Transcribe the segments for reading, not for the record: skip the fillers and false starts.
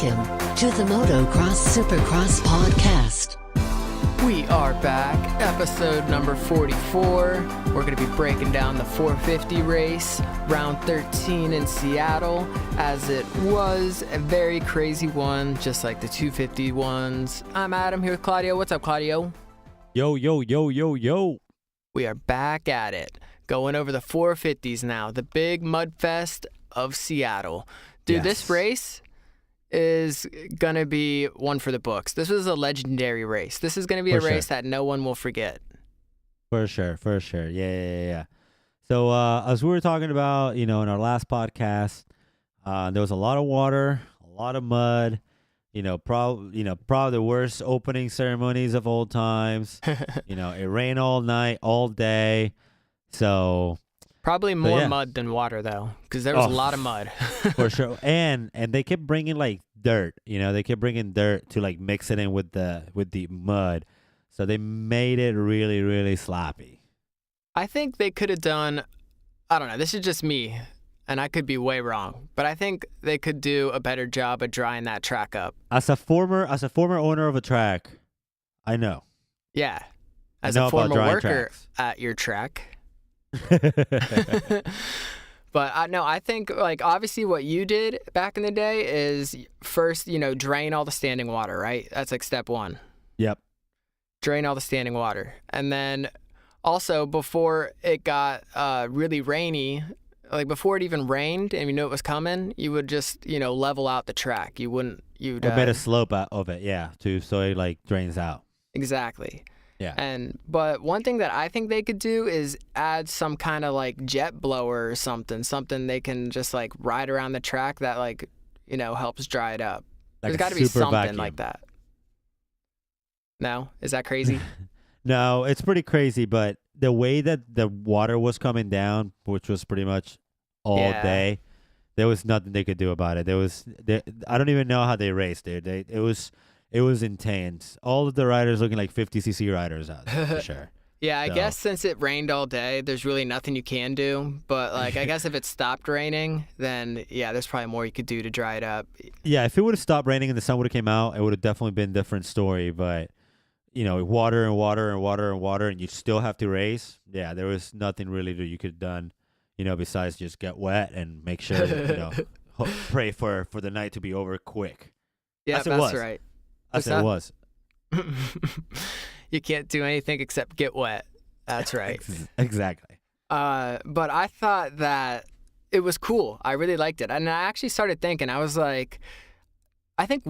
Welcome to the Motocross Supercross Podcast. We are back, episode number 44. We're going to be breaking down the 450 race, round 13 in Seattle, as it was a very crazy one, just like the 250 ones. I'm Adam here with Claudio. What's up, Claudio? Yo, yo, yo, yo, yo. We are back at it, going over the 450s now, the big mud fest of Seattle. Dude, Yes. This race is going to be one for the books. This was a legendary race. This is going to be a race that no one will forget. For sure. Yeah. So as we were talking about, in our last podcast, there was a lot of water, a lot of mud, probably the worst opening ceremonies of all times. It rained all night, all day. So Probably more mud than water, though, because there was a lot of mud. for sure. And they kept bringing like dirt. They kept bringing dirt to like mix it in with the mud. So they made it really, really sloppy. I think they could have done, I don't know, this is just me, and I could be way wrong, but I think they could do a better job of drying that track up. As a former owner of a track, I know. Yeah. As I know a about former drying worker tracks. at your track. But I think like obviously what you did back in the day is first, drain all the standing water, right? That's like step one. Yep. Drain all the standing water. And then also before it got really rainy, like before it even rained and you knew it was coming, you would just, level out the track. You'd made a slope out of it, yeah, so it like drains out. Exactly. Yeah. But one thing that I think they could do is add some kind of like jet blower or something they can just like ride around the track that like, helps dry it up. Like There's got to be something like that. No? Is that crazy? No, it's pretty crazy, but the way that the water was coming down, which was pretty much all day, there was nothing they could do about it. I don't even know how they raced, dude. It was intense. All of the riders looking like 50cc riders out there, for sure. Yeah, I guess since it rained all day, there's really nothing you can do. But, like, I guess if it stopped raining, then, yeah, there's probably more you could do to dry it up. Yeah, if it would have stopped raining and the sun would have came out, it would have definitely been a different story. But, water and water and water and water, and you still have to race. Yeah, there was nothing really that you could have done, besides just get wet and make sure, pray for the night to be over quick. Yeah, that's right. That's what it was. You can't do anything except get wet. That's right. Exactly. But I thought that it was cool. I really liked it. And I actually started thinking, I was like, I think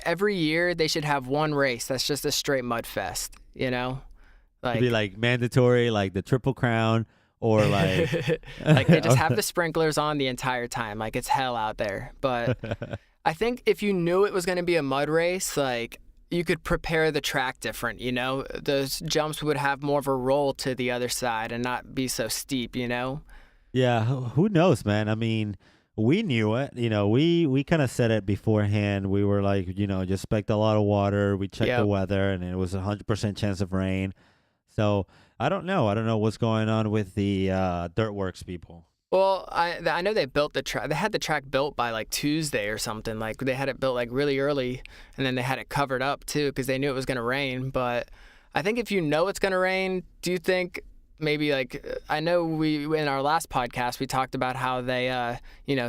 every year they should have one race that's just a straight mud fest, Like, it'd be like mandatory, like the Triple Crown, or like like they just have the sprinklers on the entire time. Like it's hell out there. But I think if you knew it was going to be a mud race, like you could prepare the track different, Those jumps would have more of a roll to the other side and not be so steep, Yeah, who knows, man? I mean, we knew it. We kind of said it beforehand. We were like, just expect a lot of water. We checked the weather, and it was 100% chance of rain. So I don't know. I don't know what's going on with the Dirtworks people. Well, I know they built the track. They had the track built by like Tuesday or something. Like they had it built like really early, and then they had it covered up too because they knew it was going to rain. But I think if you know it's going to rain, do you think maybe like I know we in our last podcast we talked about how they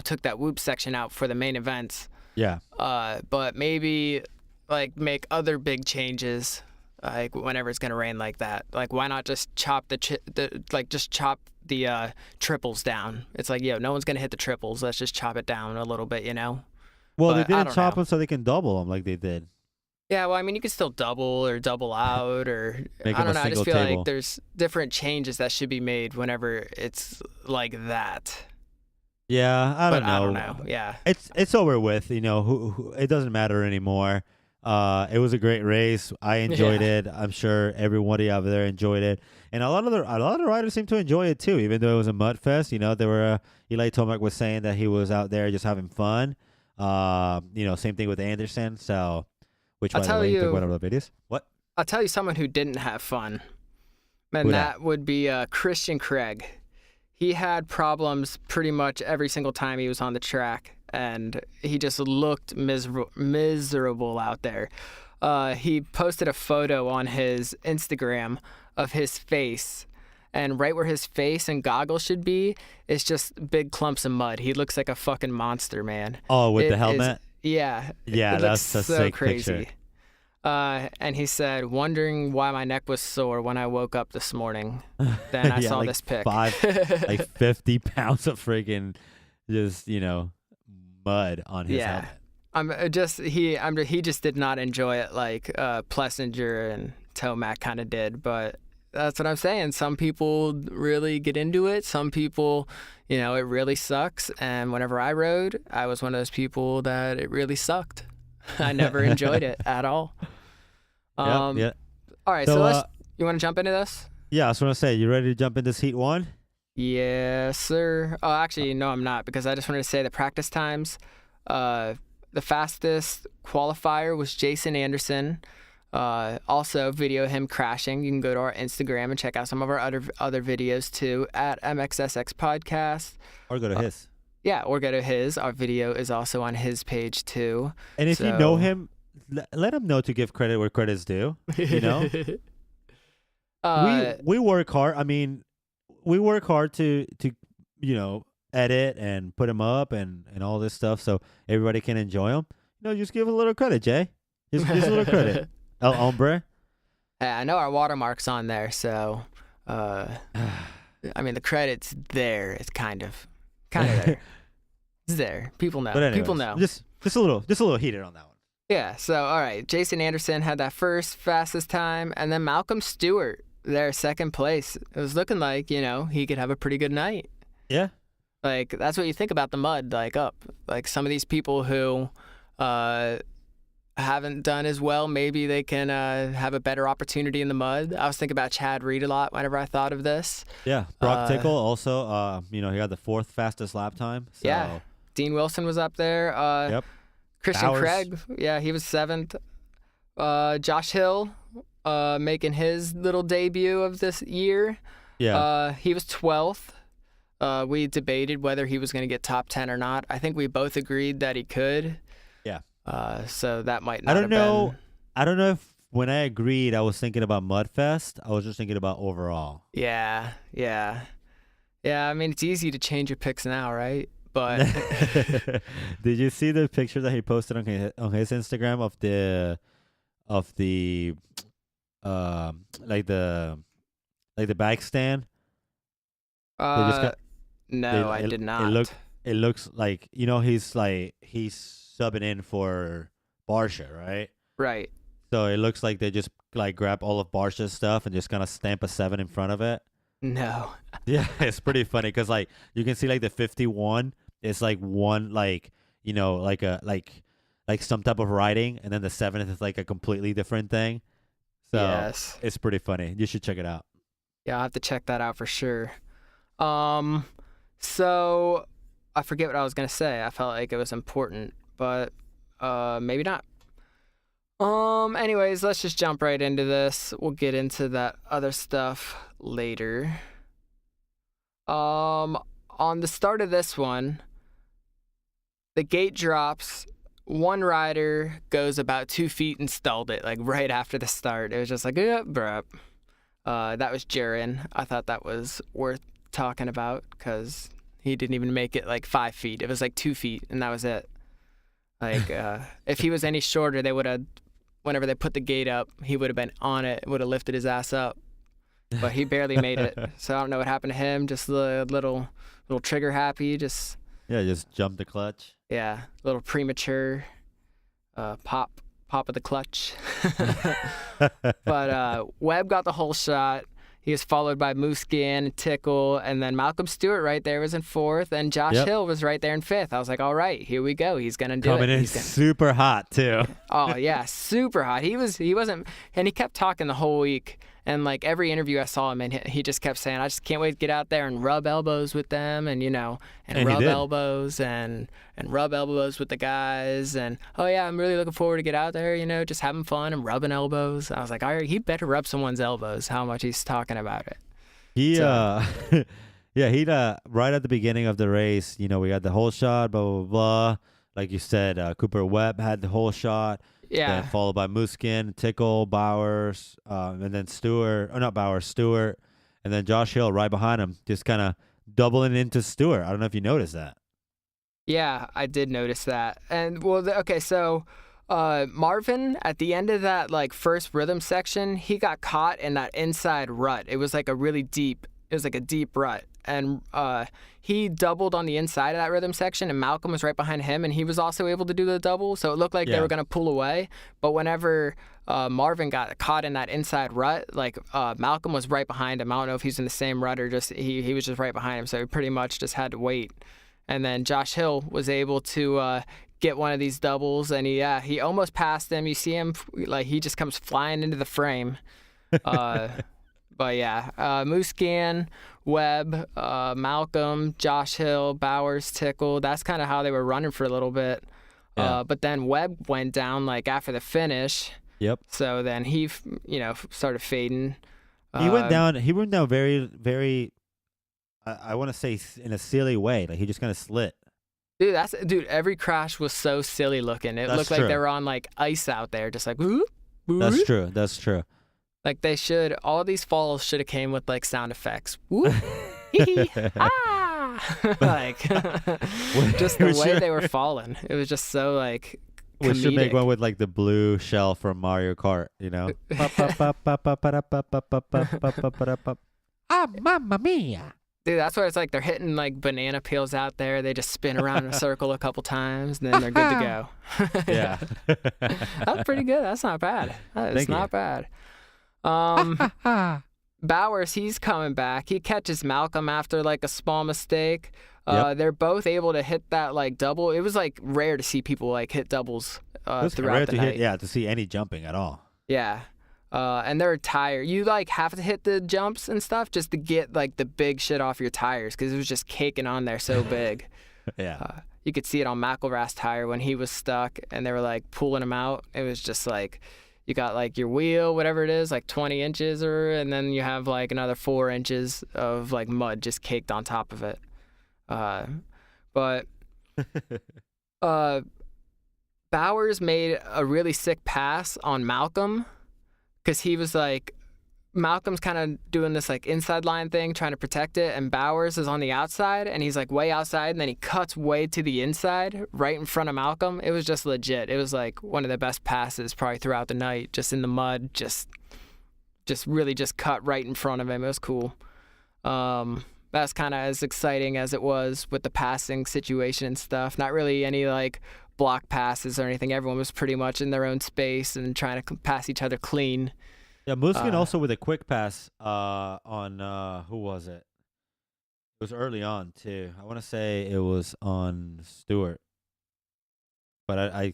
took that whoop section out for the main events. Yeah. But maybe like make other big changes. Like whenever it's gonna rain like that, like why not just chop the triples down? It's like, no one's gonna hit the triples. Let's just chop it down a little bit, Well, but they didn't chop them so they can double them like they did. Yeah, well, I mean, you can still double or double out, or Make I don't them a know. I just single feel table. like there's different changes that should be made whenever it's like that. Yeah, I don't know. Yeah, it's over with. Who it doesn't matter anymore. It was a great race. I enjoyed it. I'm sure everybody out there enjoyed it, and a lot of the riders seemed to enjoy it too. Even though it was a mud fest, there were Eli Tomac was saying that he was out there just having fun. Same thing with Anderson. So, which by the way, you took one of the videos. What? I'll tell you someone who didn't have fun, and that would be Christian Craig. He had problems pretty much every single time he was on the track. and he just looked miserable out there. He posted a photo on his Instagram of his face, and right where his face and goggles should be is just big clumps of mud. He looks like a fucking monster, man. Oh, with the helmet? Yeah. Yeah, that's a so sick crazy. picture. And he said, wondering why my neck was sore when I woke up this morning. Then I saw like this pic. like 50 pounds of freaking just, mud on his helmet. He just did not enjoy it like Plessinger and Tomac kind of did, but that's what I'm saying. Some people really get into it. Some people, it really sucks. And whenever I rode, I was one of those people that it really sucked. I never enjoyed it at all. Yeah. All right, so you want to jump into this? Yeah, I was going to say, you ready to jump into Heat 1? Yes, sir. Oh, actually, no, I'm not, because I just wanted to say the practice times. The fastest qualifier was Jason Anderson. Also, video him crashing. You can go to our Instagram and check out some of our other videos too at MXSX Podcast. Or go to his. Yeah, or go to his. Our video is also on his page too. And if you know him, let him know to give credit where credit's due. We work hard. I mean, we work hard to edit and put him up and all this stuff so everybody can enjoy him. Just give a little credit, Jay. Just a little credit. El hombre. I know our watermark's on there, so I mean the credit's there. It's kind of there. It's there. People know. But anyways, people know. Just a little heated on that one. Yeah. So all right, Jason Anderson had that first fastest time, and then Malcolm Stewart there second place. It was looking like he could have a pretty good night. Yeah. Like that's what you think about the mud. Like some of these people who haven't done as well, maybe they can have a better opportunity in the mud. I was thinking about Chad Reed a lot whenever I thought of this. Yeah, Brock Tickle also, he got the fourth fastest lap time. So. Yeah, Dean Wilson was up there. Yep. Christian Bowers. Craig, yeah, he was seventh. Josh Hill making his little debut of this year. Yeah. He was 12th. We debated whether he was going to get top 10 or not. I think we both agreed that he could. Yeah. So that might not I have don't know if when I agreed I was thinking about Mudfest. I was just thinking about overall. Yeah. I mean, it's easy to change your picks now, right? But did you see the picture that he posted on his Instagram of the bike stand? No, I did not. It looks like he's subbing in for Barsha, right? Right. So it looks like they just grab all of Barsha's stuff and just kind of stamp a 7 in front of it. No. Yeah, it's pretty funny because you can see the 51 is one some type of writing, and then the 7th is a completely different thing. So yes. It's pretty funny. You should check it out. Yeah, I'll have to check that out for sure. So I forget what I was gonna say. I felt like it was important, but maybe not. Anyways, let's just jump right into this. We'll get into that other stuff later. On the start of this one, the gate drops. One rider goes about 2 feet and stalled it, right after the start. It was just bruh. That was Jaron. I thought that was worth talking about because he didn't even make it 5 feet. It was 2 feet, and that was it. If he was any shorter, they would have, whenever they put the gate up, he would have been on it, would have lifted his ass up. But he barely made it. So I don't know what happened to him. Just a little trigger happy. Just jumped the clutch. Yeah, a little premature. Pop of the clutch. But Webb got the whole shot. He was followed by Muskin, Tickle, and then Malcolm Stewart right there was in 4th, and Josh Hill was right there in 5th. I was like, all right, here we go. He's going to do Coming it. in super hot, too. Oh, yeah, super hot. He wasn't, and he kept talking the whole week. And every interview I saw him in, he just kept saying, I just can't wait to get out there and rub elbows with them and rub elbows and rub elbows with the guys. And, oh, yeah, I'm really looking forward to get out there, just having fun and rubbing elbows. I was like, all right, he better rub someone's elbows, how much he's talking about it. Yeah, he right at the beginning of the race, we got the whole shot, blah blah blah. Like you said, Cooper Webb had the whole shot, then Yeah. followed by Muskin, Tickle, Bowers, and then Stewart, or not Bowers, Stewart, and then Josh Hill right behind him, just kind of doubling into Stewart. I don't know if you noticed that. Yeah, I did notice that. And well, okay, so Marvin at the end of that like first rhythm section, he got caught in that inside rut. It was like a really deep. It was like a deep rut, and he doubled on the inside of that rhythm section, and Malcolm was right behind him, and he was also able to do the double. So it looked like they were gonna pull away. But whenever Marvin got caught in that inside rut, like Malcolm was right behind him. I don't know if he's in the same rut or just he was just right behind him. So he pretty much just had to wait. And then Josh Hill was able to get one of these doubles, and he almost passed him. You see him, like he just comes flying into the frame. But yeah, Muscan, Webb, Malcolm, Josh Hill, Bowers, Tickle. That's kind of how they were running for a little bit. Yeah. But then Webb went down like after the finish. Yep. So then he, started fading. He went down. He went down very, very. I want to say in a silly way. Like he just kind of slit. Dude, every crash was so silly looking. It looked like they were on like ice out there, just like whoop, whoop. That's true. That's true. Like all of these falls should have came with like sound effects. Whoop, hee, ah, like just the way they were falling. It was just so like comedic. We should make one with like the blue shell from Mario Kart. Ah, mamma mia. Dude, that's where it's like they're hitting like banana peels out there. They just spin around in a circle a couple times, and then they're good to go. Yeah. That's pretty good. That's not bad. That's not bad. Bowers, he's coming back. He catches Malcolm after like a small mistake. They're both able to hit that like double. It was like rare to see people like hit doubles throughout the night. To see any jumping at all. Yeah. And they're tired. You like have to hit the jumps and stuff just to get like the big shit off your tires because it was just caking on there so big. Yeah. You could see it on McElrath's tire when he was stuck and they were like pulling him out. It was just like you got like your wheel, whatever it is, like 20 inches and then you have like another 4 inches of like mud just caked on top of it. But Bowers made a really sick pass on Malcolm. Because he was like, Malcolm's kind of doing this like inside line thing, trying to protect it, and Bowers is on the outside, and he's like way outside, and then he cuts way to the inside, right in front of Malcolm. It was just legit. It was like one of the best passes probably throughout the night, just in the mud, just really just cut right in front of him. It was cool. That's kind of as exciting as it was with the passing situation and stuff. Not really any like block passes or anything. Everyone was pretty much in their own space and trying to pass each other clean. Yeah, Muskin also with a quick pass on who was it? It was early on too. I want to say it was on Stewart, but I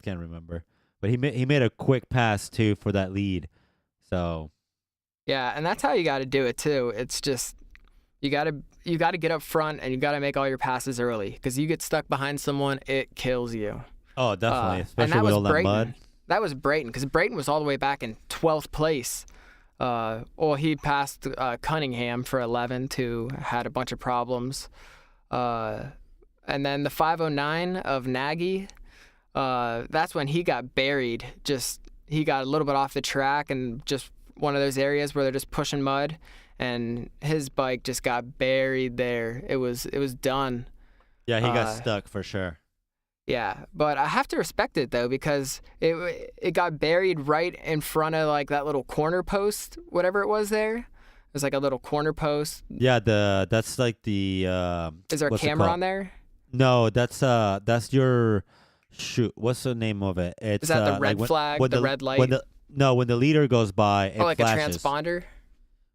can't remember. But he made a quick pass too for that lead. So yeah, and that's how you got to do it too. It's just you got to get up front and you got to make all your passes early because you get stuck behind someone, it kills you. Oh, definitely, especially with all that mud. That was Brayton because Brayton was all the way back in 12th place. He passed Cunningham for 11th, who had a bunch of problems. And then the 509 of Nagy, that's when he got buried. He got a little bit off the track and just one of those areas where they're just pushing mud. And his bike just got buried there. It was done. Yeah, he got stuck for sure. Yeah, but I have to respect it though because it got buried right in front of like that little corner post, whatever it was there. It was like a little corner post. Yeah, that's like the. Is there a camera on there? No, that's your shoot. What's the name of it? Is that the red flag, the red light? When the leader goes by, it like flashes. A transponder.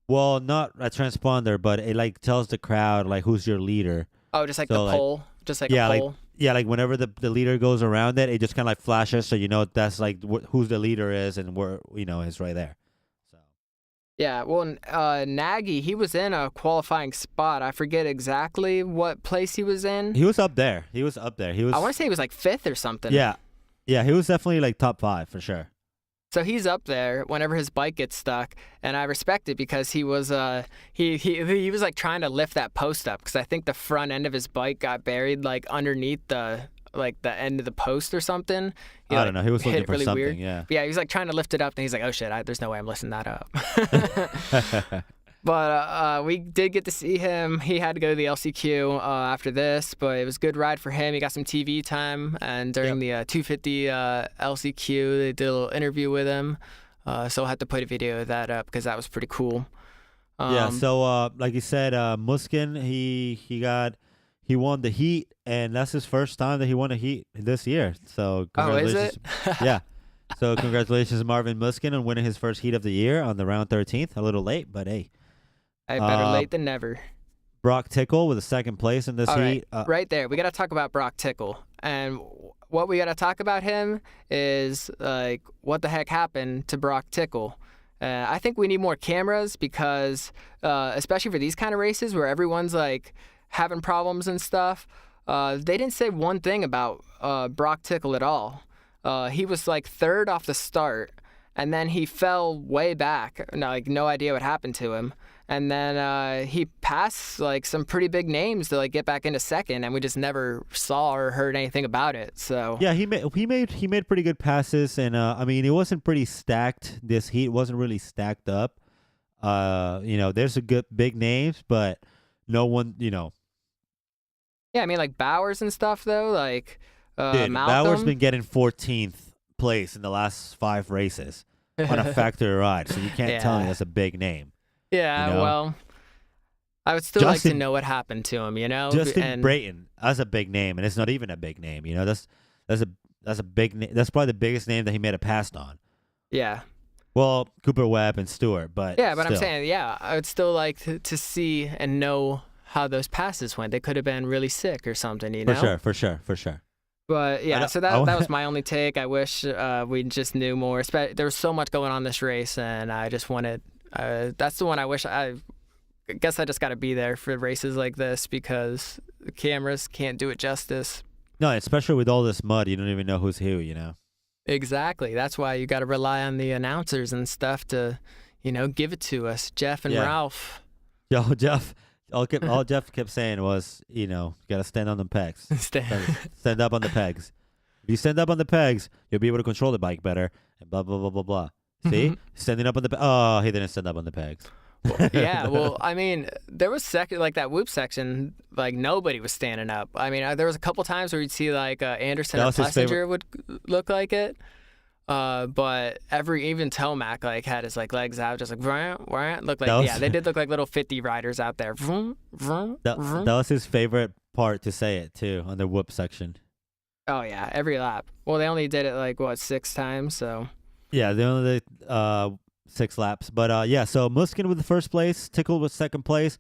Well, not a transponder, but it like tells the crowd like who's your leader. Oh, just like the pole, just like a pole. Like whenever the leader goes around it just kind of like flashes, so you know that's like who's the leader is and where is right there. So. Yeah, well, Nagy, he was in a qualifying spot. I forget exactly what place he was in. He was up there. He was. I want to say he was like 5th or something. Yeah, he was definitely like top 5 for sure. So he's up there whenever his bike gets stuck, and I respect it because he was he was like trying to lift that post up because I think the front end of his bike got buried like underneath the end of the post or something. I don't know. He was looking for really something. Weird. Yeah. But yeah, he was like trying to lift it up, and he's like, "Oh shit, there's no way I'm lifting that up." But we did get to see him. He had to go to the LCQ after this, but it was a good ride for him. He got some TV time, and during the 250 LCQ, they did a little interview with him. So I'll have to put a video of that up because that was pretty cool. Yeah. So like you said, Muskin, he won the heat, and that's his first time that he won a heat this year. So congratulations. Oh, is it? Yeah. So congratulations, Marvin Muskin, on winning his first heat of the year on the round 13th. A little late, but hey. Hey, better late than never. Brock Tickle with a second place in this heat. Right there. We got to talk about Brock Tickle. And what we got to talk about him is, like, what the heck happened to Brock Tickle? I think we need more cameras because, especially for these kind of races where everyone's, like, having problems and stuff, they didn't say one thing about Brock Tickle at all. He was, like, third off the start, and then he fell way back. No idea what happened to him. And then he passed like some pretty big names to like get back into second, and we just never saw or heard anything about it. So yeah, he made pretty good passes, and I mean, it wasn't pretty stacked. This heat wasn't really stacked up. There's a good big names, but no one, Yeah, I mean like Bowers and stuff though, like dude, Malcolm. Bowers been getting 14th place in the last 5 races on a factory ride, so you can't tell me that's a big name. Yeah, well, I would still like to know what happened to him, Justin Brayton, that's a big name, and it's not even a big name, That's a big name. That's probably the biggest name that he made a pass on. Yeah. Well, Cooper Webb and Stewart, but yeah, but still. I'm saying, I would still like to see and know how those passes went. They could have been really sick or something, For sure. But yeah, so that was my only take. I wish we just knew more. There was so much going on this race, and I just wanted. That's the one I wish I guess I just got to be there for races like this because the cameras can't do it justice. No, especially with all this mud, you don't even know who's who, Exactly. That's why you got to rely on the announcers and stuff to, give it to us, Jeff and Ralph. Yo, Jeff. All Jeff kept saying was, you got to stand on the pegs. Stand up on the pegs. If you stand up on the pegs, you'll be able to control the bike better, and blah, blah, blah, blah, blah. See? Standing up on the oh, he didn't stand up on the pegs. Yeah, well, I mean, there was like that whoop section, like nobody was standing up. I mean, there was a couple times where you'd see like Anderson or Plessinger would look like it, but even Tomac like had his like legs out, just like looked like they did look like little 50 riders out there. That was his favorite part to say it too on the whoop section. Oh yeah, every lap. Well, they only did it like 6 times, so. Yeah, they only did 6 laps. But, so Muskin with the first place, Tickle with second place,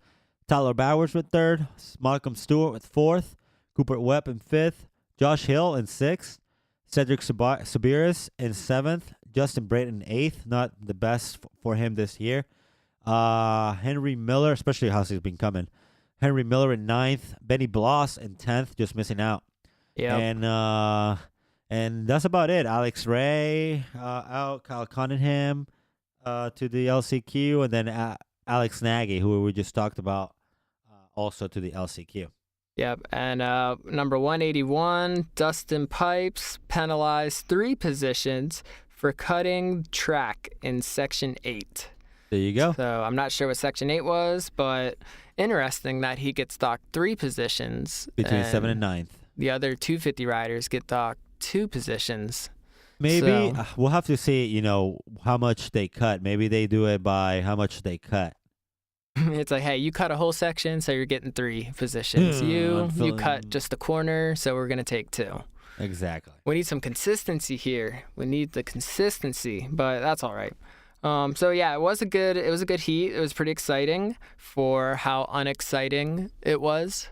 Tyler Bowers with third, Malcolm Stewart with fourth, Cooper Webb in fifth, Josh Hill in sixth, Cedric Sabiris in seventh, Justin Brayton in eighth, not the best for him this year. Henry Miller, especially how he's been coming, Henry Miller in ninth, Benny Bloss in 10th, just missing out. Yeah. And that's about it. Alex Ray out, Kyle Cunningham to the LCQ, and then Alex Nagy, who we just talked about, also to the LCQ. Yep, and number 181, Dustin Pipes, penalized 3 positions for cutting track in Section 8. There you go. So I'm not sure what Section 8 was, but interesting that he gets docked 3 positions. Between 7th and 9th. The other 250 riders get docked 2 positions. Maybe we'll have to see, how much they cut. Maybe they do it by how much they cut. It's like, hey, you cut a whole section, so you're getting 3 positions. You cut just a corner, so we're gonna take 2. Exactly. We need some consistency here. We need the consistency, but that's all right. So yeah, it was a good heat. It was pretty exciting for how unexciting it was.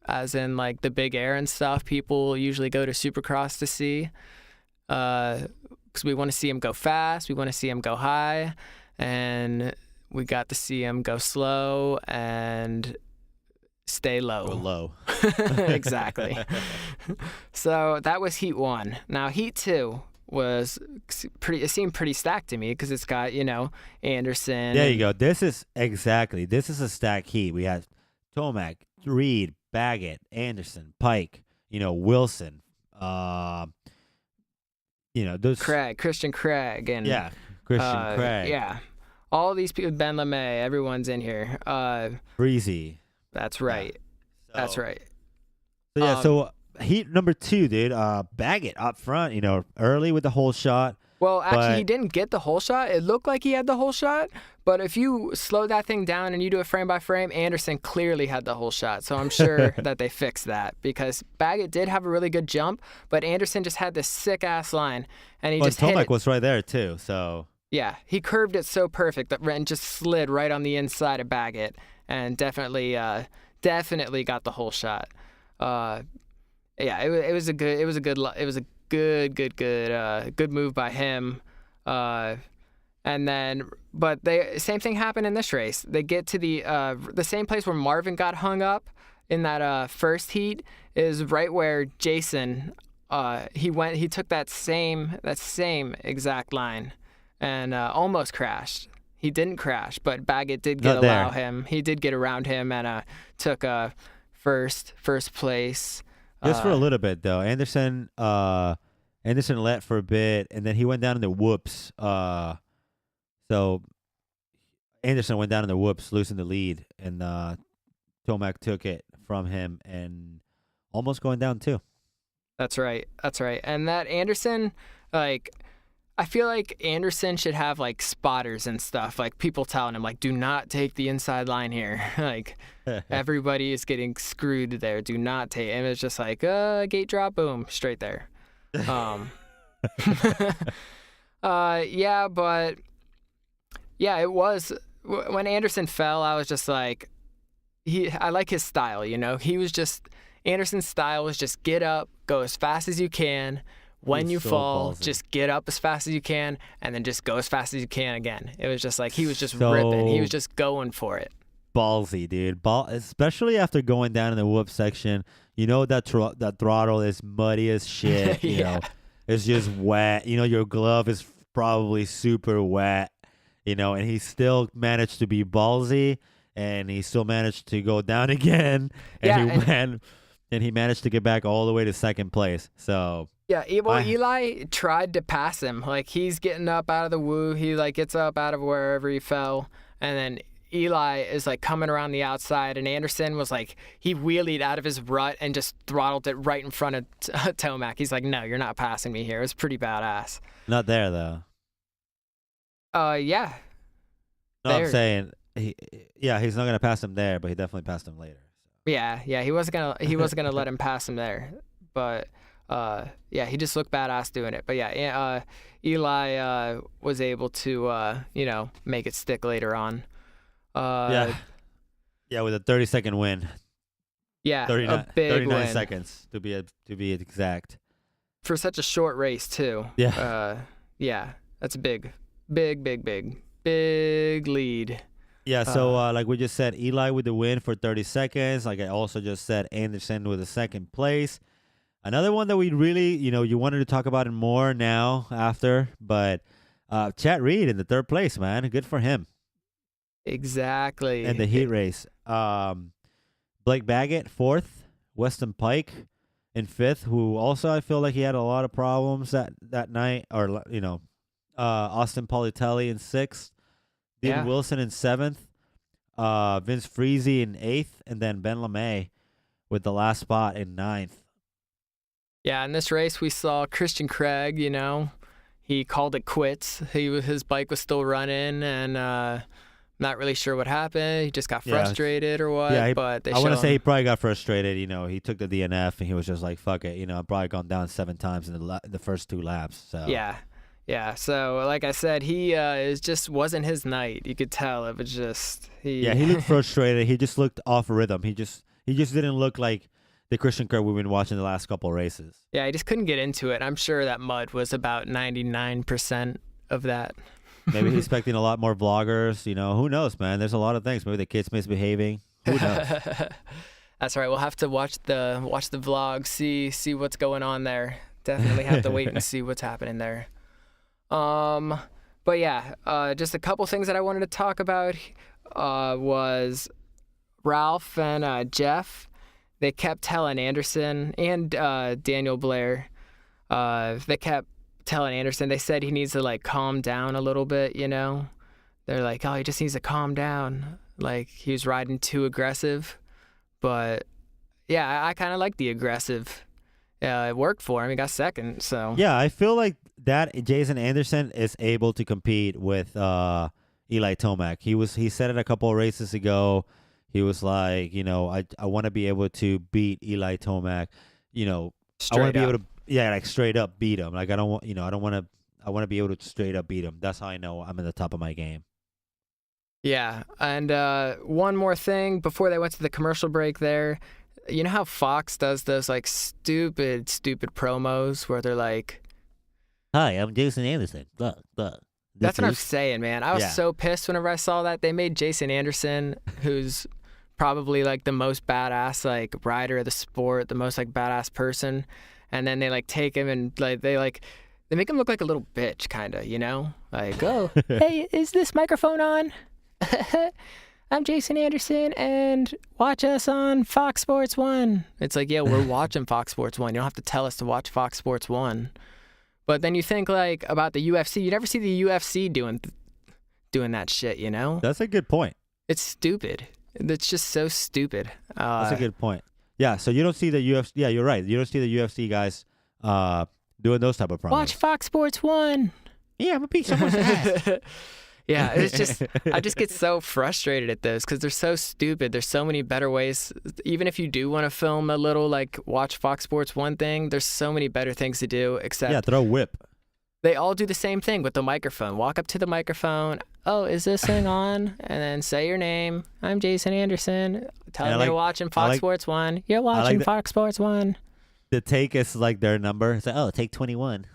As in, like, the big air and stuff, people usually go to Supercross to see. Because we want to see him go fast, we want to see him go high, and we got to see him go slow and stay low. Go low. Exactly. So that was Heat 1. Now, Heat 2, was pretty. It seemed pretty stacked to me because it's got Anderson. There you go. This is a stack heat. We had Tomac, Reed, Baggett, Anderson, Pike, Wilson, those Christian Craig, and Christian Craig. Yeah, all these people, Ben LeMay, everyone's in here. Breezy. That's right. Yeah. That's right. So yeah, so heat number 2, dude. Baggett up front, early with the whole shot. Well, actually, he didn't get the whole shot. It looked like he had the whole shot, but if you slow that thing down and you do it frame by frame, Anderson clearly had the whole shot. So I'm sure that they fixed that because Baggett did have a really good jump, but Anderson just had this sick-ass line, and he just hit Tomac it. was right there, too, so... Yeah, he curved it so perfect that Ren just slid right on the inside of Baggett and definitely got the whole shot. It was a good move by him. And then, but same thing happened in this race. They get to the same place where Marvin got hung up in that first heat is right where Jason he took that same exact line and almost crashed. He didn't crash, but Baggett did allow him. He did get around him and took first place. Just for a little bit though. Anderson let for a bit, and then he went down in the whoops. So Anderson went down in the whoops, losing the lead, and Tomac took it from him and almost going down too. That's right. And that Anderson, I feel like Anderson should have spotters and stuff, people telling him do not take the inside line here. Everybody is getting screwed there. Do not take. And it's just gate drop, boom, straight there. It was when Anderson fell. I was just I like his style. Anderson's style was just get up, go as fast as you can. When you fall, just get up as fast as you can, and then just go as fast as you can again. It was just he was just ripping. He was just going for it. Ballsy, dude. Especially after going down in the whoop section. That throttle is muddy as shit. You know, it's just wet. Your glove is probably super wet. And he still managed to be ballsy, and he still managed to go down again. And he managed to get back all the way to second place. So. Yeah, Eli tried to pass him. He's getting up out of the woo. He, gets up out of wherever he fell. And then Eli is, coming around the outside. And Anderson was, he wheelied out of his rut and just throttled it right in front of Tomac. He's like, no, you're not passing me here. It was pretty badass. Not there, though. Yeah. No, there. I'm saying, he's not going to pass him there, but he definitely passed him later. So. Yeah, he wasn't gonna let him pass him there. But... he just looked badass doing it. But Eli was able to make it stick later on. With a 30-second win. Yeah, 39 seconds to be exact. For such a short race too. Yeah. That's a big lead. Yeah, so like we just said, Eli with the win for 30 seconds. Like I also just said, Anderson with the second place. Another one that we really, you wanted to talk about it more now after, but Chad Reed in the third place, man. Good for him. Exactly. And the heat race. Blake Baggett, fourth. Weston Pike in fifth, who also I feel like he had a lot of problems that night. Or, Austin Politelli in sixth. Dean Wilson in seventh. Vince Freezy in eighth. And then Ben LeMay with the last spot in ninth. Yeah, in this race we saw Christian Craig, he called it quits. His bike was still running, and not really sure what happened. He just got frustrated or what. Yeah, but I want to say he probably got frustrated. He took the DNF, and he was just like, fuck it. I've probably gone down 7 times in the first 2 laps. So Yeah. So like I said, it just wasn't his night. You could tell it was just he looked frustrated. He just looked off rhythm. He just didn't look like the Christian Craig we've been watching the last couple of races. Yeah, he just couldn't get into it. I'm sure that mud was about 99% of that. Maybe he's expecting a lot more vloggers. Who knows, man? There's a lot of things. Maybe the kid's misbehaving. Who knows? That's right. We'll have to watch the vlog, see what's going on there. definitely have to wait and see what's happening there. But yeah, just a couple things that I wanted to talk about was Ralph and Jeff. They kept telling Anderson and Daniel Blair, they kept telling Anderson, they said he needs to like calm down a little bit, you know? They're like, oh, he just needs to calm down. Like he was riding too aggressive. But yeah, I kind of like the aggressive. It worked for him. He got second, so. Yeah, I feel like that Jason Anderson is able to compete with Eli Tomac. He said it a couple of races ago. He was like, you know, I want to be able to beat Eli Tomac. You know, I want to be able to, like straight up beat him. Like I want to be able to straight up beat him. That's how I know I'm at the top of my game. Yeah, and one more thing before they went to the commercial break there. You know how Fox does those like stupid promos where they're like, "Hi, I'm Jason Anderson." Blah, blah. That's what I'm saying, man. I was so pissed whenever I saw that. They made Jason Anderson, who's probably like the most badass like rider of the sport, the most like badass person, and then they like take him and like they make him look like a little bitch, kind of, you know? Like, oh, hey, is this microphone on? I'm Jason Anderson, and watch us on Fox Sports 1. It's like, yeah, we're watching Fox Sports 1. You don't have to tell us to watch Fox Sports 1. But then you think, like, about the UFC. You never see the UFC doing that shit, you know? That's a good point. It's stupid. It's just so stupid. That's a good point. Yeah, so you don't see the UFC. Yeah, you're right. You don't see the UFC guys doing those type of promos. Watch Fox Sports 1. Yeah, I'm going to beat someone's ass. Yeah, it's just, I just get so frustrated at those because they're so stupid. There's so many better ways. Even if you do want to film a little, like, watch Fox Sports 1 thing, there's so many better things to do except... Yeah, throw a whip. They all do the same thing with the microphone. Walk up to the microphone. Oh, is this thing on? And then say your name. I'm Jason Anderson. Tell them you're watching Fox Sports 1. You're watching Fox Sports 1. The take is like their number. It's like, oh, take 21.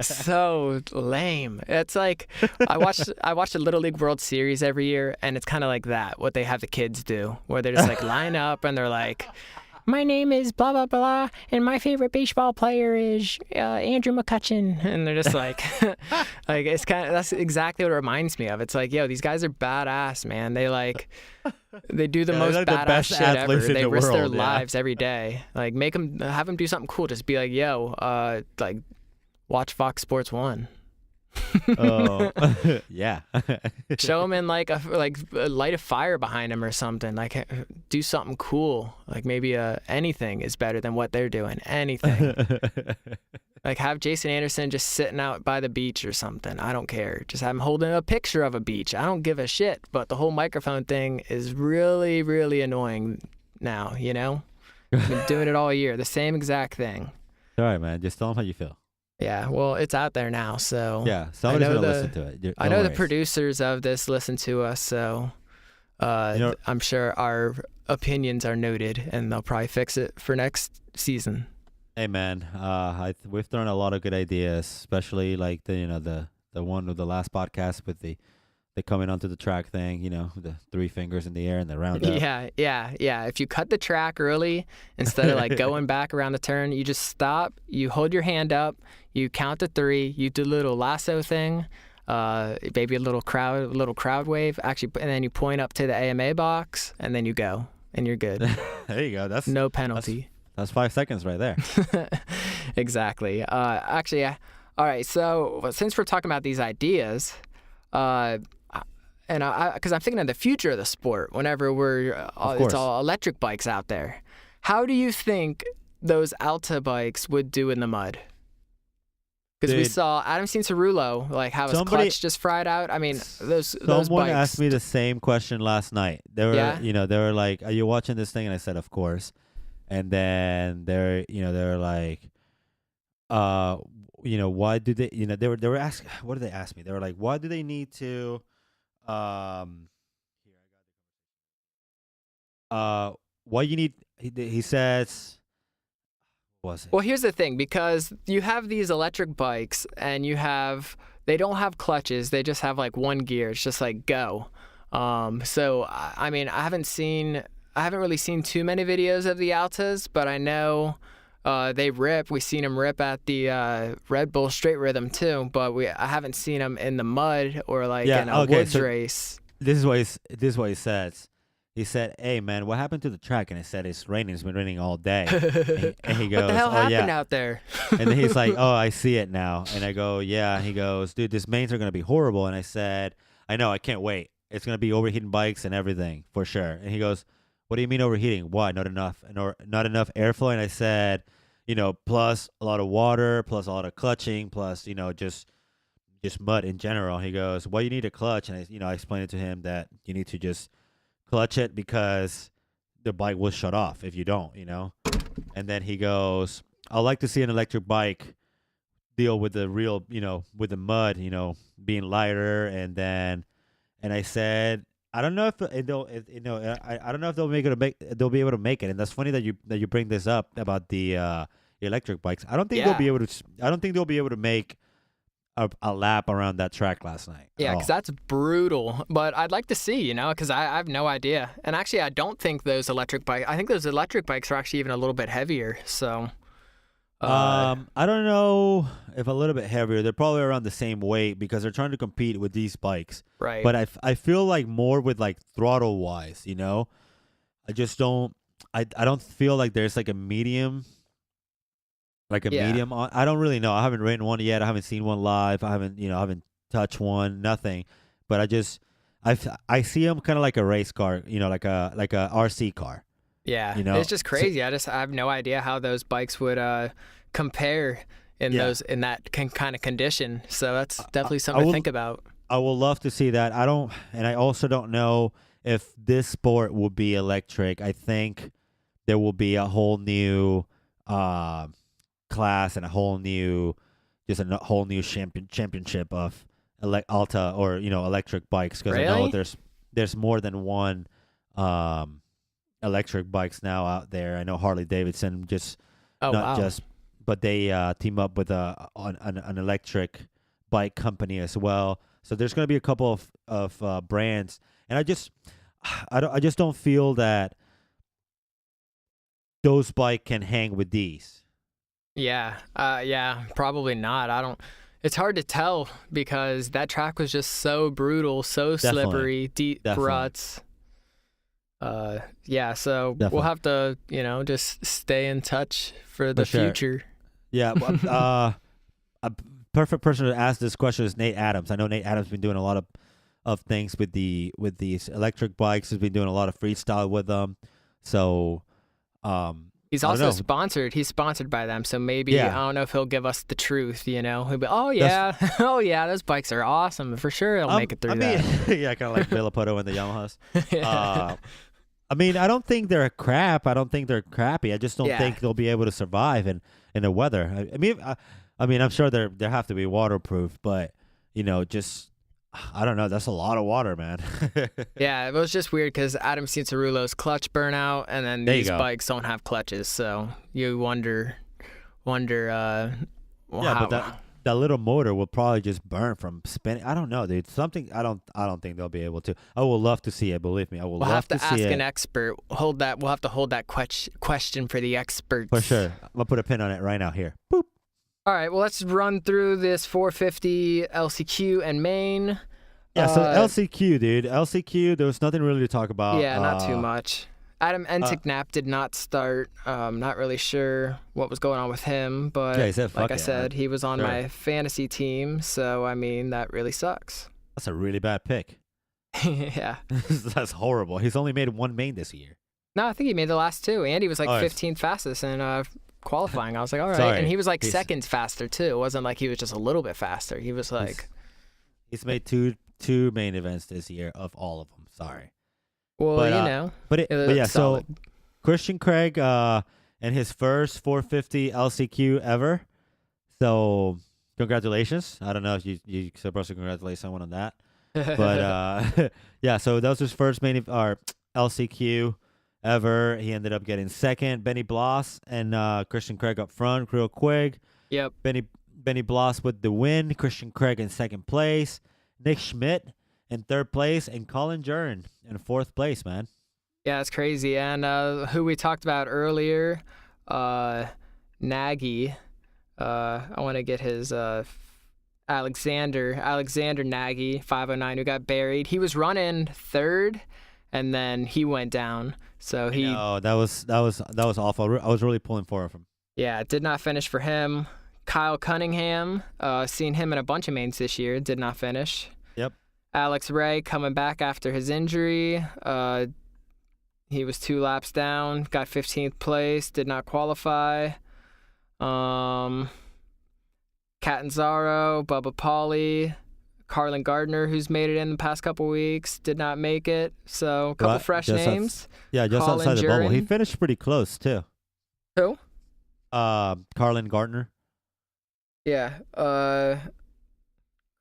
So lame. It's like I watch the Little League World Series every year, and it's kind of like that, what they have the kids do, where they're just like line up and they're like, my name is blah blah blah, and my favorite baseball player is Andrew McCutcheon, and they're just like like it's kind of, that's exactly what it reminds me of. It's like, yo, these guys are badass, man. They do the most like badass the best shit ever. They risk their world, lives every day. Like have them do something cool. Just be like, yo, like watch Fox Sports 1. Oh, yeah. Show them in like light a fire behind them or something. Like do something cool. Like maybe anything is better than what they're doing. Anything. Like have Jason Anderson just sitting out by the beach or something. I don't care. Just have him holding a picture of a beach. I don't give a shit. But the whole microphone thing is really, really annoying now, you know? I've been doing it all year. The same exact thing. All right, man. Just tell them how you feel. Yeah, well, it's out there now, so... Yeah, somebody's going to listen to it. I know the producers of this listen to us, so I'm sure our opinions are noted, and they'll probably fix it for next season. Hey, man, we've thrown a lot of good ideas, especially like the one with the last podcast with the coming onto the track thing, you know, the 3 fingers in the air and the round up. Yeah. If you cut the track early, instead of like going back around the turn, you just stop, you hold your hand up, you count to 3, you do a little lasso thing, maybe a little crowd wave, actually, and then you point up to the AMA box, and then you go, and you're good. There you go. That's no penalty. That's 5 seconds right there. Exactly. Actually, all right, so since we're talking about these ideas, and because I'm thinking of the future of the sport, whenever it's all electric bikes out there. How do you think those Alta bikes would do in the mud? Because we saw Adam Cianciarulo like have his clutch just fried out. I mean, those bikes. Someone asked me the same question last night. They were like, "Are you watching this thing?" And I said, "Of course." And then they were like, why do they? They were asking. What did they ask me? They were like, why do they need to? What you need? He says. What was it? Well, here's the thing, because you have these electric bikes and they don't have clutches. They just have like one gear. It's just like go. So I mean, I haven't really seen too many videos of the Altas, but I know they rip. We seen them rip at the Red Bull Straight Rhythm too, but I haven't seen them in the mud or like in a woods race. This is what he says. He said, "Hey man, what happened to the track?" And I said, "It's raining. It's been raining all day." And he goes, "What the hell "Oh happened yeah." out there? And then he's like, "Oh, I see it now." And I go, "Yeah." He goes, "Dude, these mains are gonna be horrible." And I said, "I know. I can't wait. It's gonna be overheating bikes and everything for sure." And he goes, "What do you mean overheating? Why? Not enough not enough airflow?" And I said, plus a lot of water, plus a lot of clutching, plus just mud in general. He goes, "Well, you need a clutch," and I explained it to him that you need to just clutch it because the bike will shut off if you don't. And then he goes, "I'd like to see an electric bike deal with the real, with the mud, being lighter." And I said, "I don't know if they'll, I don't know if they'll they'll be able to make it." And that's funny that you bring this up about the electric bikes. I don't think they'll be able to. I don't think they'll be able to make a lap around that track last night. Yeah, because that's brutal. But I'd like to see, because I have no idea. And actually, I don't think those electric bikes. I think those electric bikes are actually even a little bit heavier. So. I don't know if a little bit heavier. They're probably around the same weight because they're trying to compete with these bikes. Right. But I feel like more with like throttle wise, I just don't. I don't feel like there's like a medium. Medium on. I don't really know. I haven't ridden one yet. I haven't seen one live. I haven't touched one. Nothing. But I see them kind of like a race car. Like a RC car. Yeah. It's just crazy. I have no idea how those bikes would compare in that kind of condition. So that's definitely something to think about. I would love to see that. I also don't know if this sport will be electric. I think there will be a whole new class and a whole new championship of Alta or electric bikes, because really? I know there's more than one electric bikes now out there. I know Harley Davidson but they team up with an electric bike company as well. So there's going to be a couple of brands, and I just don't feel that those bike can hang with these. Yeah, probably not. It's hard to tell because that track was just so brutal, so slippery, deep ruts. So definitely. We'll have to, just stay in touch for the future. Yeah, a perfect person to ask this question is Nate Adams. I know Nate Adams has been doing a lot of things with these electric bikes. He's been doing a lot of freestyle with them. So, he's also sponsored. He's sponsored by them, so maybe I don't know if he'll give us the truth. He'll be, oh yeah, those bikes are awesome for sure. He'll make it through that. Yeah, kind of like Villapoto and the Yamahas. I don't think they're crap. I don't think they're crappy. I just don't think they'll be able to survive in the weather. I'm sure they have to be waterproof, but just. I don't know. That's a lot of water, man. Yeah, it was just weird because Adam Cincerulo's clutch burnout, and then these bikes don't have clutches, so you wonder. But that little motor will probably just burn from spinning. I don't know, dude. Something I don't think they'll be able to. I will love to see it. Believe me, I will love to see it. We'll have to ask an expert. We'll have to hold that question for the experts. For sure. I'm gonna put a pin on it right now. Here. Boop. All right, well, let's run through this 450 LCQ and main. Yeah, so LCQ, dude. LCQ, there was nothing really to talk about. Yeah, not too much. Adam Enticknap did not start. Not really sure what was going on with him, but he said, like I said, he was on my fantasy team, so, that really sucks. That's a really bad pick. Yeah. That's horrible. He's only made one main this year. No, I think he made the last two, and he was 15th fastest in qualifying. I was like, all right. Sorry. And he was second faster too. It wasn't like he was just a little bit faster. He was he's made two main events this year of all of them. Sorry. Well, but yeah. So Christian Craig and his first 450 LCQ ever. So congratulations. I don't know if you're supposed to congratulate someone on that, but yeah. So that was his first LCQ ever. He ended up getting second. Benny Bloss and Christian Craig up front. Real quick. Yep. Benny Bloss with the win. Christian Craig in second place. Nick Schmidt in third place, and Colin Jern in fourth place, man. Yeah, it's crazy. And who we talked about earlier, Nagy. I want to get his Alexander Nagy, 509, who got buried. He was running third, and then he went down. So he. No, that was awful. I was really pulling for him. Yeah, did not finish for him. Kyle Cunningham, seen him in a bunch of mains this year, did not finish. Yep. Alex Ray coming back after his injury. He was 2 laps down, got 15th place, did not qualify. Catanzaro, Bubba Pauly, Carlin Gardner, who's made it in the past couple weeks, did not make it. So a couple fresh names. Just Colin outside the bubble. Jurin. He finished pretty close too. Who? Carlin Gardner. Yeah.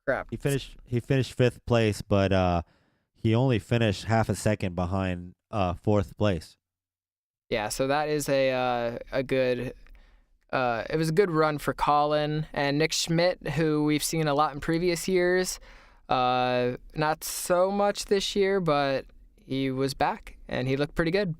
Crap. He finished 5th place, but he only finished half a second behind 4th place. Yeah, so that is a good. It was a good run for Colin and Nick Schmidt, who we've seen a lot in previous years. Not so much this year, but he was back and he looked pretty good.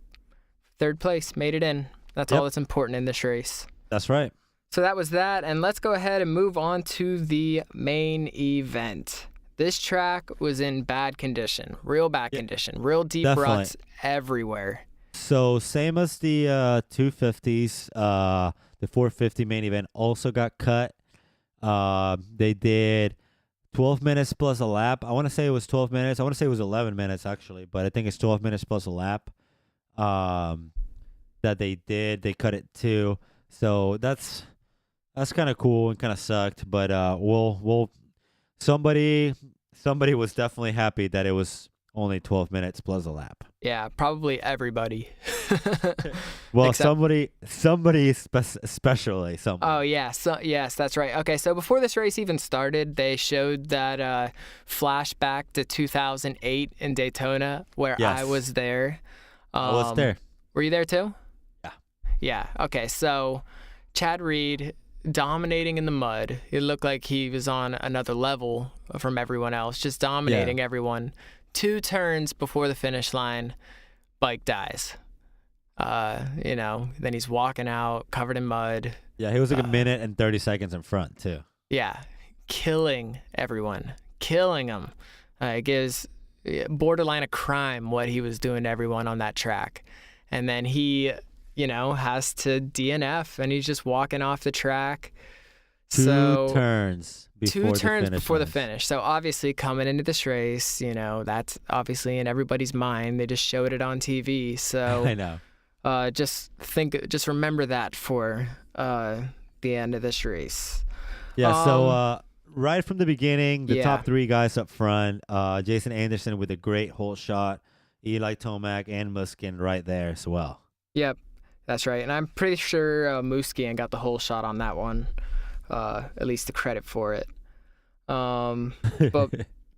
3rd place, made it in. That's all that's important in this race. That's right. So that was that, and let's go ahead and move on to the main event. This track was in bad condition, real bad condition, real deep ruts everywhere. So same as the 250s, the 450 main event also got cut. They did 12 minutes plus a lap. I want to say it was 12 minutes. I want to say it was 11 minutes actually, but I think it's 12 minutes plus a lap that they did. They cut it too. So that's kind of cool and kind of sucked, but somebody was definitely happy that it was only 12 minutes plus a lap. Yeah, probably everybody. Well, somebody especially someone. Oh yeah, yes, that's right. Okay, so before this race even started, they showed that flashback to 2008 in Daytona where I was there. I was there. Were you there too? Yeah. Yeah. Okay, so Chad Reed dominating in the mud. It looked like he was on another level from everyone else, just dominating everyone. 2 turns before the finish line, bike dies. Then he's walking out covered in mud. Yeah, he was like a minute and 30 seconds in front too. Yeah, killing everyone, killing them. It gives borderline a crime what he was doing to everyone on that track. And then he, has to DNF, and he's just walking off the track. Two turns before the finish. So obviously coming into this race, that's obviously in everybody's mind. They just showed it on TV. So I know. Just remember that for the end of this race. Yeah. So right from the beginning, the top 3 guys up front, Jason Anderson with a great hole shot, Eli Tomac and Muskin right there as well. Yep, that's right. And I'm pretty sure Muskin got the hole shot on that one. At least the credit for it. But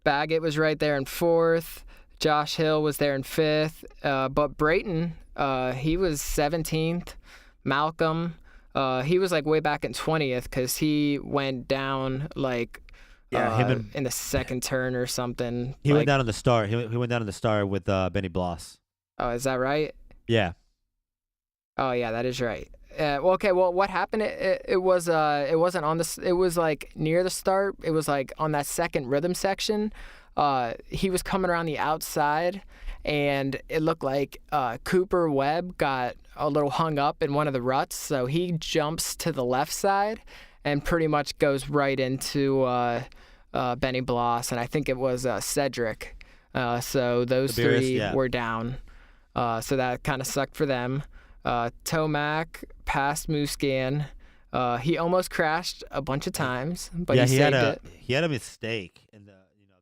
Baggett was right there in 4th. Josh Hill was there in 5th. But Brayton, he was 17th. Malcolm, he was like way back in 20th because he went down like in the second turn or something. He went down on the start. He went down on the start with Benny Bloss. Oh, is that right? Yeah. Oh yeah, that is right. Well, what happened? It wasn't on the. It was like near the start. It was like on that second rhythm section. He was coming around the outside, and it looked like Cooper Webb got a little hung up in one of the ruts, so he jumps to the left side and pretty much goes right into Benny Bloss, and I think it was Cedric. So those 3 were down. So that kind of sucked for them. Tomac passed Muscan. He almost crashed a bunch of times, but he saved it. He had a mistake in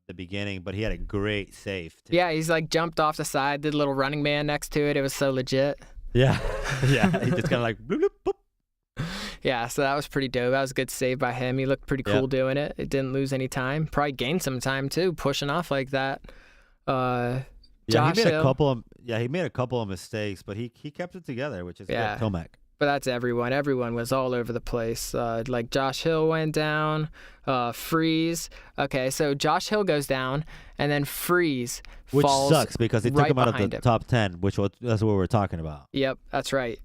the beginning, but he had a great save too. Yeah, he's like jumped off the side, did a little running man next to it. It was so legit. Yeah, yeah. He just kind of like bloop, bloop, boop. Yeah, so that was pretty dope. That was a good save by him. He looked pretty cool doing it. It didn't lose any time. Probably gained some time too, pushing off like that. Josh Hill. He made a couple of mistakes, but he kept it together, which is good. Tomac. But that's everyone. Everyone was all over the place. Like Josh Hill went down, Freeze. Okay, so Josh Hill goes down, and then Freeze falls. Which sucks because they took him out of the top 10, that's what we're talking about. Yep, that's right.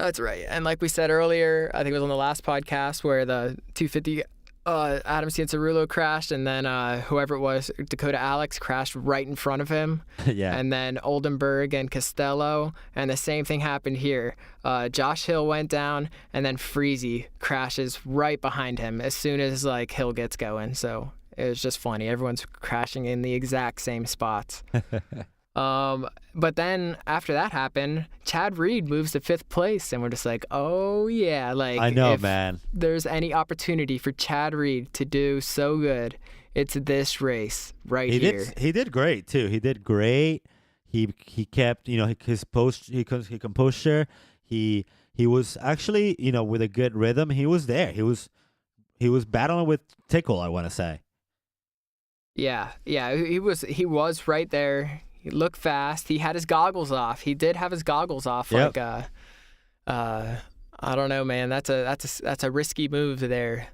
That's right. And like we said earlier, I think it was on the last podcast where the 250 Adam Cianciarulo crashed, and then whoever it was, Dakota Alex, crashed right in front of him. Yeah. And then Oldenburg and Costello, and the same thing happened here. Josh Hill went down, and then Freezy crashes right behind him as soon as like Hill gets going. So it was just funny. Everyone's crashing in the exact same spots. But then after that happened, Chad Reed moves to 5th place, and we're just like, oh yeah, like I know, if man. there's any opportunity for Chad Reed to do so good, it's this race right here. He did great too. He did great. He kept, his composure. He was actually, with a good rhythm. He was there. He was battling with Tickle, I want to say. Yeah, he was right there. He looked fast. He had his goggles off. He did have his goggles off. Yep. Like, I don't know, man. That's a risky move there.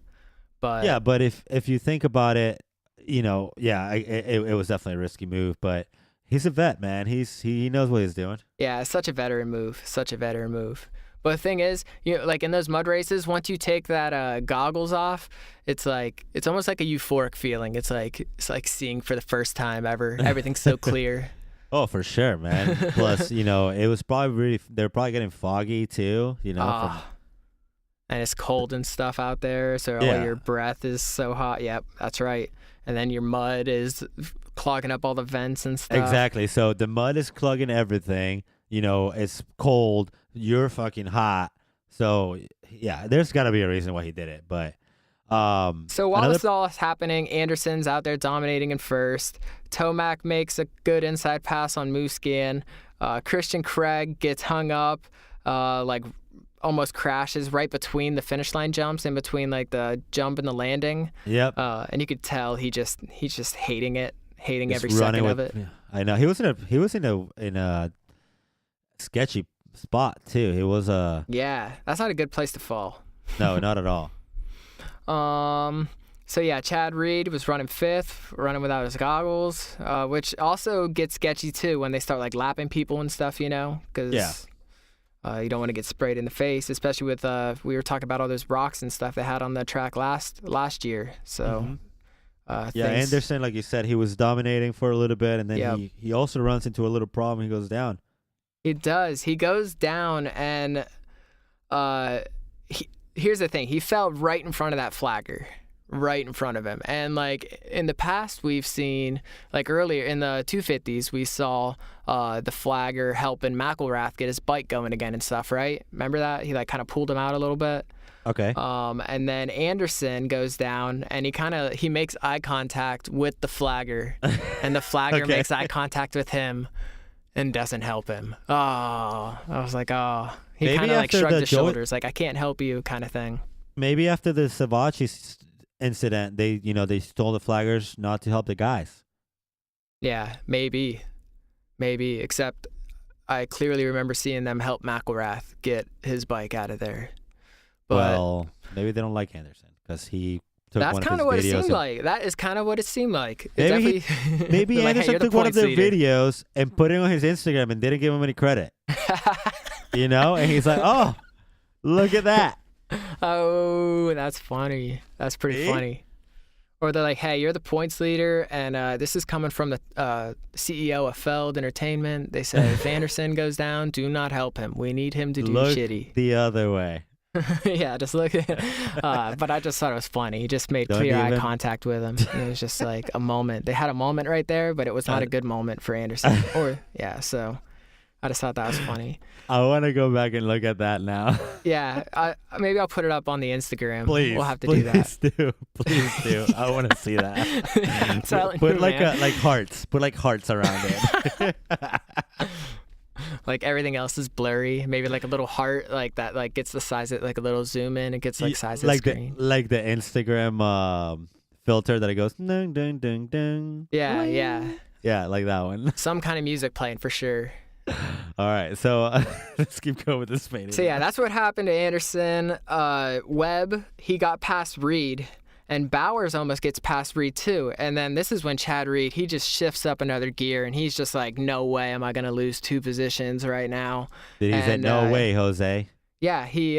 But Yeah, but if you think about it, it was definitely a risky move. But he's a vet, man. He knows what he's doing. yeah, such a veteran move. Such a veteran move. But the thing is, like in those mud races, once you take that goggles off, it's almost like a euphoric feeling. It's like seeing for the first time ever. Everything's so clear. Oh, for sure, man. Plus, it was probably they're probably getting foggy too. And it's cold and stuff out there, so all your breath is so hot. Yep, that's right. And then your mud is clogging up all the vents and stuff. Exactly. So the mud is clogging everything. It's cold. You're fucking hot. So yeah, there's got to be a reason why he did it. But so while this is all happening, Anderson's out there dominating in first. Tomac makes a good inside pass on Musquin. Christian Craig gets hung up, almost crashes right between the finish line jumps, in between like the jump and the landing. Yep. And you could tell he's just hating it, hating Just every second of it. I know he was in a sketchy spot too. He was Yeah, that's not a good place to fall. No, not at all. So yeah, Chad Reed was running 5th, running without his goggles, which also gets sketchy too when they start like lapping people and stuff, because you don't want to get sprayed in the face, especially with we were talking about all those rocks and stuff they had on the track last year. So Anderson, like you said, he was dominating for a little bit, and then he also runs into a little problem. He goes down. He does. He goes down, and here's the thing. He fell right in front of that flagger, right in front of him. And, like, in the past, we've seen, like, earlier in the 250s, we saw the flagger helping McElrath get his bike going again and stuff, right? Remember that? He, like, kind of pulled him out a little bit. Okay. And then Anderson goes down, and he makes eye contact with the flagger, and the flagger makes eye contact with him and doesn't help him. Oh, I was like, oh. He kind of like shrugged his shoulders, like, I can't help you kind of thing. Maybe after the Savachi incident, they stole the flaggers not to help the guys. Yeah, maybe. Except I clearly remember seeing them help McElrath get his bike out of there. But well, maybe they don't like Anderson because he took one of his videos. That's kind of what it seemed like. That is kind of what it seemed like. Maybe Anderson took one of their videos and put it on his Instagram and didn't give him any credit. And he's like, oh, look at that. Oh, that's funny. That's pretty funny. Or they're like, hey, you're the points leader, and this is coming from the CEO of Feld Entertainment. They said, if Anderson goes down, do not help him. We need him to do shitty. The other way. Yeah, just look. But I just thought it was funny. He just made clear eye contact with him. And it was just like a moment. They had a moment right there, but it was not a good moment for Anderson. So I just thought that was funny. I want to go back and look at that now. Yeah, maybe I'll put it up on the Instagram. Please, we'll have to do that. Please do. I want to see that. Put like hearts. Put like hearts around it. Like everything else is blurry. Maybe like a little heart like that, like gets the size of like a little zoom in. It gets like size of the screen. Like the Instagram filter that it goes ding ding ding ding. Yeah. Yeah, like that one. Some kind of music playing for sure. All right, so let's keep going with this painting. So yeah, that's what happened to Anderson. Webb, he got past Reed, and Bowers almost gets past Reed too. And then this is when Chad Reed, he just shifts up another gear, and he's just like, no way am I going to lose 2 positions right now. He said, no way, Jose. Yeah, he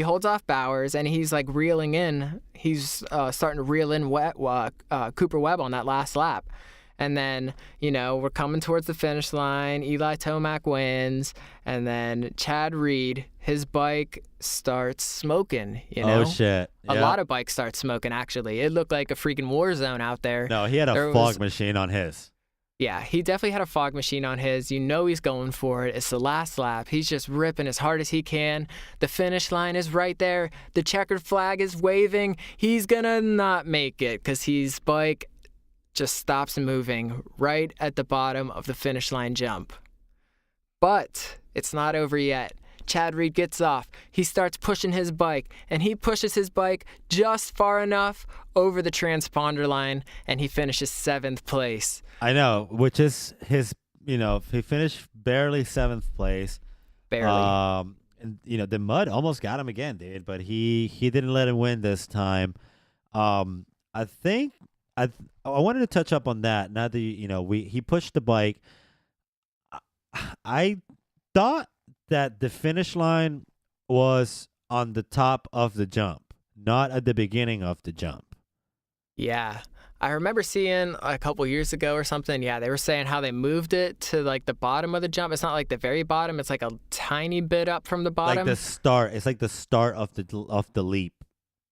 holds off Bowers and he's like reeling in. He's starting to reel in Cooper Webb on that last lap. And then, we're coming towards the finish line. Eli Tomac wins. And then Chad Reed, his bike starts smoking, Oh, shit. A Yeah. lot of bikes start smoking, actually. It looked like a freaking war zone out there. No, he had a fog machine on his. Yeah, he definitely had a fog machine on his. He's going for it. It's the last lap. He's just ripping as hard as he can. The finish line is right there. The checkered flag is waving. He's going to not make it because his bike just stops moving right at the bottom of the finish line jump. But it's not over yet. Chad Reed gets off. He starts pushing his bike, and he pushes his bike just far enough over the transponder line, and he finishes 7th place. I know, which is his, he finished barely 7th place. Barely. And, the mud almost got him again, dude, but he didn't let him win this time. I think I wanted to touch up on that. Now that, he pushed the bike. I thought that the finish line was on the top of the jump, not at the beginning of the jump. Yeah. I remember seeing a couple years ago or something, they were saying how they moved it to like the bottom of the jump. It's not like the very bottom. It's like a tiny bit up from the bottom. Like the start. It's like the start of the leap.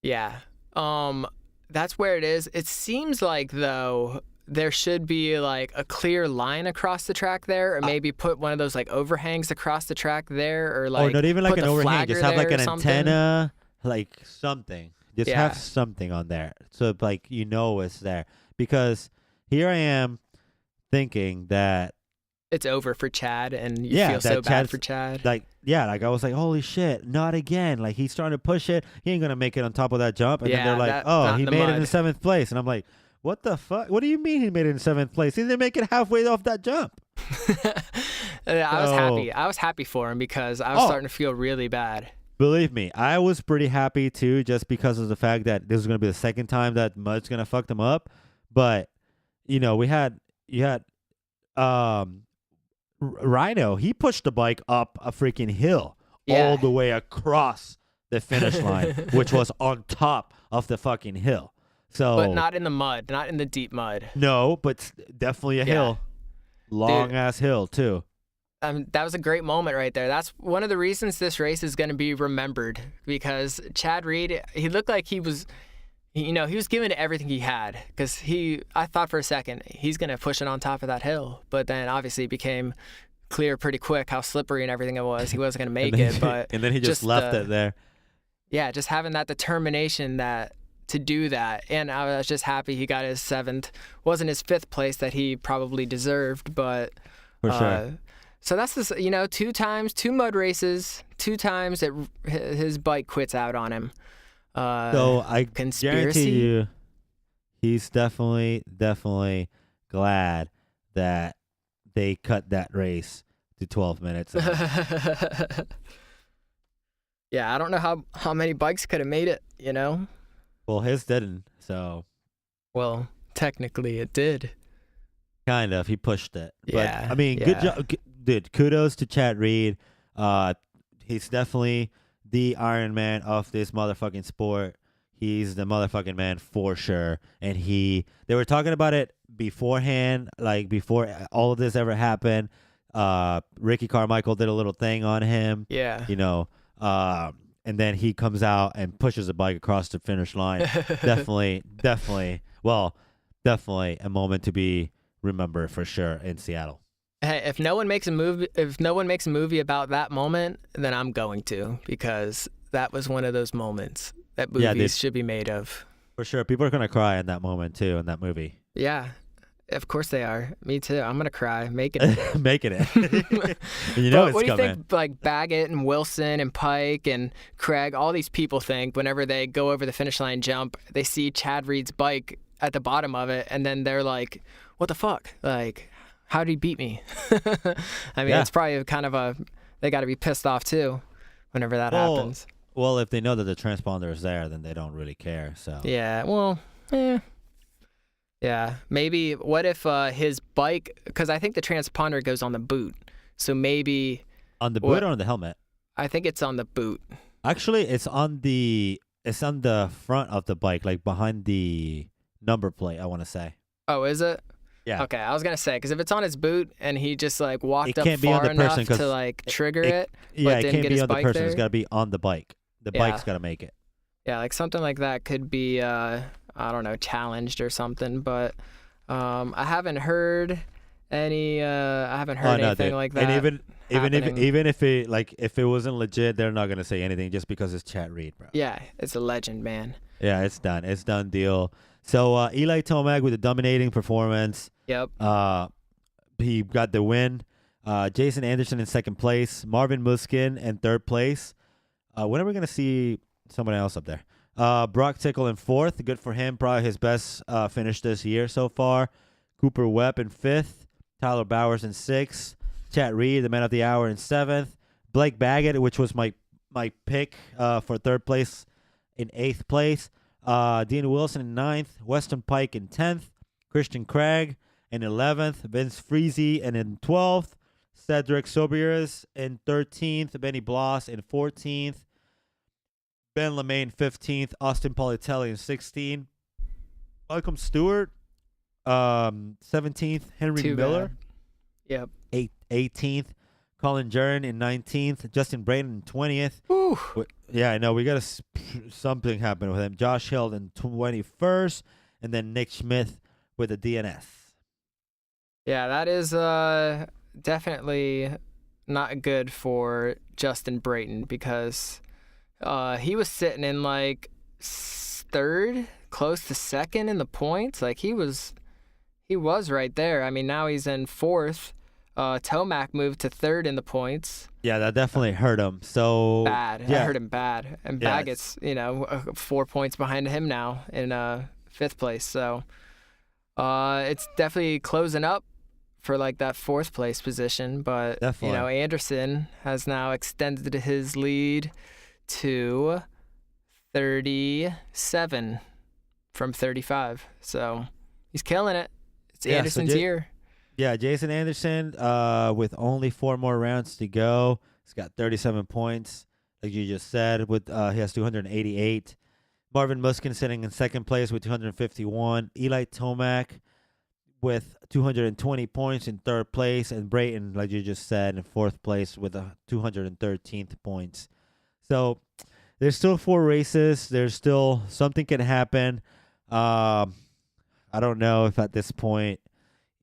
Yeah. That's where it is. It seems like, though, there should be like a clear line across the track there, or maybe put one of those like overhangs across the track there, or like not even like put an the overhang. Just have like an antenna, like something. Just Yeah. have something on there, so like it's there. Because here I am thinking that it's over for Chad, and you feel so bad for Chad. Like I was like, holy shit, not again. Like he's starting to push it. He ain't gonna make it on top of that jump. And then they're like, he made it in 7th place, and I'm like, what the fuck? What do you mean he made it in 7th place? He didn't make it halfway off that jump. I was happy. I was happy for him because I was starting to feel really bad. Believe me, I was pretty happy too, just because of the fact that this was gonna be the second time that mud's gonna fuck them up. But you had Rhino. He pushed the bike up a freaking hill all the way across the finish line, which was on top of the fucking hill. So, but not in the mud, not in the deep mud. No, but definitely a hill, long ass hill too. That was a great moment right there. That's one of the reasons this race is going to be remembered, because Chad Reed, he looked like he was giving it everything he had, because I thought for a second he's going to push it on top of that hill, but then obviously it became clear pretty quick how slippery and everything it was. He wasn't going to make it, but and then he just left it there. Yeah, just having that determination to do that, and I was just happy he got his 7th. Wasn't his 5th place that he probably deserved, but for sure. So that's this, 2 mud races, 2 times that his bike quits out on him. So I guarantee you, he's definitely glad that they cut that race to 12 minutes. Yeah, I don't know how many bikes could have made it, Well, his didn't, so. Well, technically it did. Kind of. He pushed it. Yeah. But, I mean, good job. Dude, kudos to Chad Reed. He's definitely the Iron Man of this motherfucking sport. He's the motherfucking man for sure. And they were talking about it beforehand, like before all of this ever happened. Ricky Carmichael did a little thing on him. Yeah. And then he comes out and pushes the bike across the finish line. definitely a moment to be remembered for sure in Seattle. Hey, if no one makes a movie about that moment, then I'm going to, because that was one of those moments that movies should be made of. For sure. People are going to cry in that moment too, in that movie. Yeah. Of course they are. Me too. I'm going to cry making it. Making it. What it's do you coming. think, like, Baggett and Wilson and Pike and Craig, all these people think whenever they go over the finish line jump, they see Chad Reed's bike at the bottom of it, and then they're like, what the fuck? Like, how did he beat me? I mean, it's probably kind of they got to be pissed off too whenever that happens. Well, if they know that the transponder is there, then they don't really care. So yeah, well, yeah, maybe. What if his bike? Because I think the transponder goes on the boot, so maybe on the boot or on the helmet. I think it's on the boot. Actually, it's on the front of the bike, like behind the number plate, I want to say. Oh, is it? Yeah. Okay, I was gonna say because if it's on his boot and he just like walked It up can't be on far the person enough 'cause to like trigger it- it, Yeah, but it didn't can't get be his on the bike person. there. It's got to be on the bike. The Yeah. bike's got to make it. Yeah, like something like that could be I don't know, challenged or something. But I haven't heard anything Dude. like that. And happening. even if it wasn't legit, they're not gonna say anything just because it's Chad Reed, bro. Yeah, it's a legend, man. Yeah, it's done. It's done deal. So Eli Tomac with a dominating performance. Yep. He got the win. Jason Anderson in second place. Marvin Muskin in third place. When are we gonna see someone else up there? Brock Tickle in fourth. Good for him. Probably his best finish this year so far. Cooper Webb in fifth. Tyler Bowers in sixth. Chat Reed, the man of the hour, in seventh. Blake Baggett, which was my pick for third place, in eighth place. Dean Wilson in ninth. Weston Pike in 10th. Christian Craig in 11th. Vince Freezy in 12th. Cedric Sobiers in 13th. Benny Bloss in 14th. Ben LeMay 15th. Austin Politelli in 16th. Malcolm Stewart 17th. Henry Too Miller bad. Yep. 18th. Colin Jern in 19th. Justin Brayton in 20th. Whew. Yeah, I know. We got something happened with him. Josh Hill in 21st. And then Nick Smith with a DNS. Yeah, that is definitely not good for Justin Brayton because he was sitting in like third, close to second in the points. Like he was right there. I mean, now he's in fourth. Tomac moved to third in the points. Yeah, that definitely hurt him. So Bad. Yeah. I hurt him bad. And Yeah, Baggett's, 4 points behind him now in fifth place. So it's definitely closing up for like that fourth place position. But, Definitely. Anderson has now extended his lead to 37 from 35. So he's killing it. It's Yeah, so Anderson's year. Yeah, Jason Anderson, with only 4 more rounds to go, he's got 37 points, like you just said. With he has 288. Marvin Muskin sitting in second place with 251. Eli Tomac with 220 points in third place, and Brayton, like you just said, in fourth place with 213th points. So there's still 4 races. There's still something can happen. I don't know if at this point,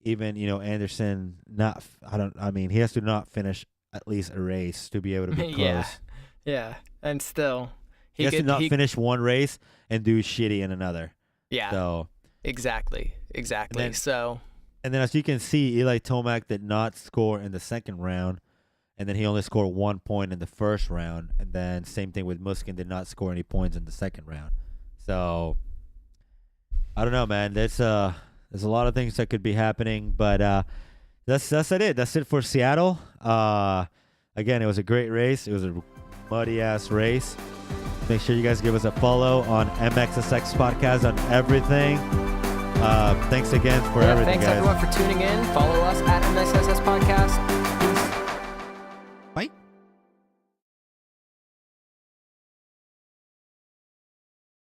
even Anderson he has to not finish at least a race to be able to be close. Yeah, and still he has to not finish one race and do shitty in another. Yeah. So exactly. And then, So and then as you can see, Eli Tomac did not score in the second round, and then he only scored 1 point in the first round, and then same thing with Muskin, did not score any points in the second round. So I don't know, man. There's a lot of things that could be happening, but that's it. That's it for Seattle. Again, it was a great race. It was a muddy-ass race. Make sure you guys give us a follow on MXSX Podcast on everything. Thanks again for everything, thanks guys. everyone for tuning in. Follow us at MXSS Podcast